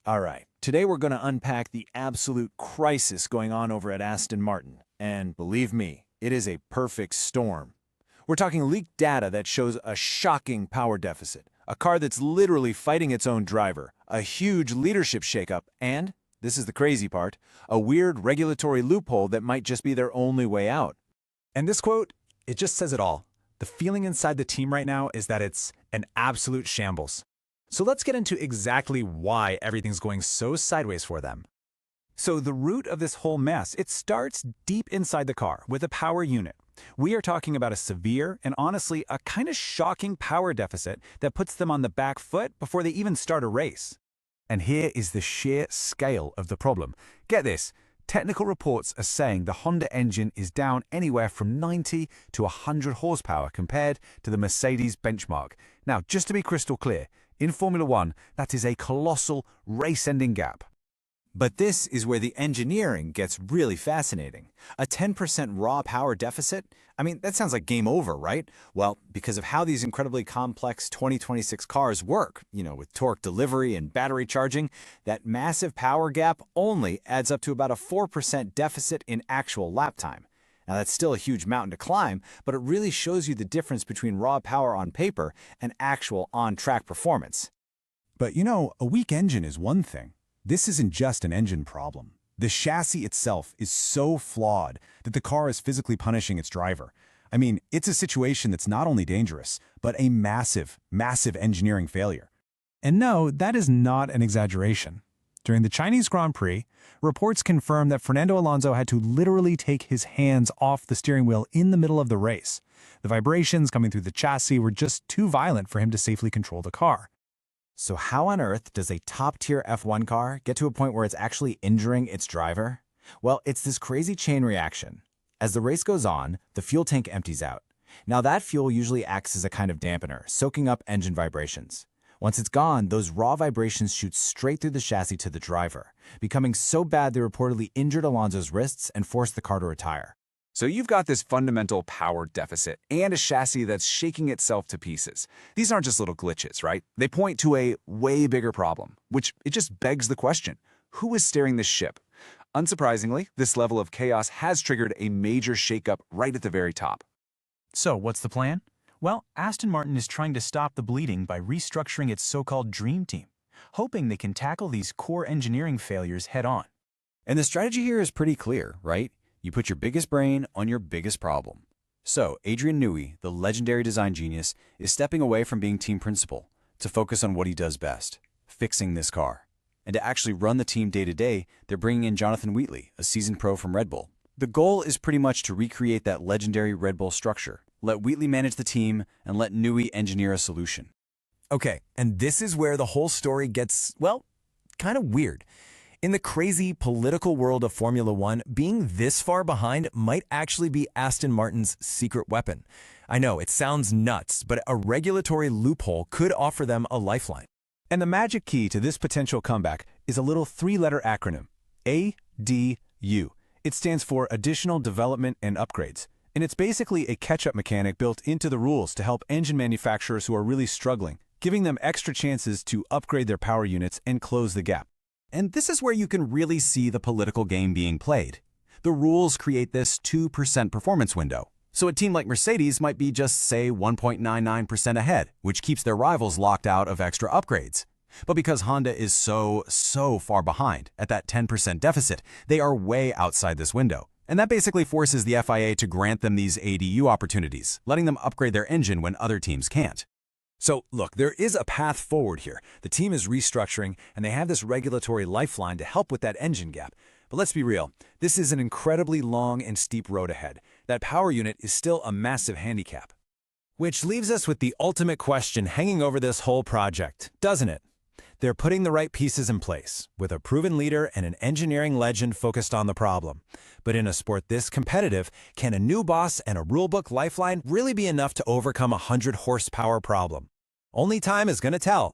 All right, today we're going to unpack the absolute crisis going on over at Aston Martin. And believe me, it is a perfect storm. We're talking leaked data that shows a shocking power deficit, a car that's literally fighting its own driver, a huge leadership shakeup, and, this is the crazy part, a weird regulatory loophole that might just be their only way out. And this quote, it just says it all. The feeling inside the team right now is that it's an absolute shambles. So let's get into exactly why everything's going so sideways for them. So the root of this whole mess, it starts deep inside the car with a power unit. We are talking about a severe and honestly a kind of shocking power deficit that puts them on the back foot before they even start a race. And here is the sheer scale of the problem. Get this. Technical reports are saying the Honda engine is down anywhere from 90 to 100 horsepower compared to the Mercedes benchmark. Now, just to be crystal clear, in Formula One, that is a colossal race-ending gap. But this is where the engineering gets really fascinating. A 10% raw power deficit? I mean, that sounds like game over, right? Well, because of how these incredibly complex 2026 cars work, with torque delivery and battery charging, that massive power gap only adds up to about a 4% deficit in actual lap time. Now, that's still a huge mountain to climb, but it really shows you the difference between raw power on paper and actual on-track performance. But a weak engine is one thing. This isn't just an engine problem. The chassis itself is so flawed that the car is physically punishing its driver. I mean, it's a situation that's not only dangerous, but a massive, massive engineering failure. And no, that is not an exaggeration. During the Chinese Grand Prix, reports confirmed that Fernando Alonso had to literally take his hands off the steering wheel in the middle of the race. The vibrations coming through the chassis were just too violent for him to safely control the car. So how on earth does a top-tier F1 car get to a point where it's actually injuring its driver? Well, it's this crazy chain reaction. As the race goes on, the fuel tank empties out. Now that fuel usually acts as a kind of dampener, soaking up engine vibrations. Once it's gone, those raw vibrations shoot straight through the chassis to the driver, becoming so bad they reportedly injured Alonso's wrists and forced the car to retire. So you've got this fundamental power deficit and a chassis that's shaking itself to pieces. These aren't just little glitches, right? They point to a way bigger problem, which it just begs the question, who is steering this ship? Unsurprisingly, this level of chaos has triggered a major shakeup right at the very top. So what's the plan? Well, Aston Martin is trying to stop the bleeding by restructuring its so-called dream team, hoping they can tackle these core engineering failures head-on. And the strategy here is pretty clear, right? You put your biggest brain on your biggest problem. So, Adrian Newey, the legendary design genius, is stepping away from being team principal to focus on what he does best, fixing this car. And to actually run the team day-to-day, they're bringing in Jonathan Wheatley, a seasoned pro from Red Bull. The goal is pretty much to recreate that legendary Red Bull structure. Let Wheatley manage the team and let Newey engineer a solution. Okay, and this is where the whole story gets, well, kind of weird. In the crazy political world of Formula One, being this far behind might actually be Aston Martin's secret weapon. I know, it sounds nuts, but a regulatory loophole could offer them a lifeline. And the magic key to this potential comeback is a little three-letter acronym, ADU. It stands for Additional Development and Upgrades. And it's basically a catch-up mechanic built into the rules to help engine manufacturers who are really struggling, giving them extra chances to upgrade their power units and close the gap. And this is where you can really see the political game being played. The rules create this 2% performance window. So a team like Mercedes might be just, say, 1.99% ahead, which keeps their rivals locked out of extra upgrades. But because Honda is so far behind, at that 10% deficit, they are way outside this window. And that basically forces the FIA to grant them these ADU opportunities, letting them upgrade their engine when other teams can't. So, look, there is a path forward here. The team is restructuring, and they have this regulatory lifeline to help with that engine gap. But let's be real, this is an incredibly long and steep road ahead. That power unit is still a massive handicap. Which leaves us with the ultimate question hanging over this whole project, doesn't it? They're putting the right pieces in place, with a proven leader and an engineering legend focused on the problem. But in a sport this competitive, can a new boss and a rulebook lifeline really be enough to overcome a 100-horsepower problem? Only time is going to tell.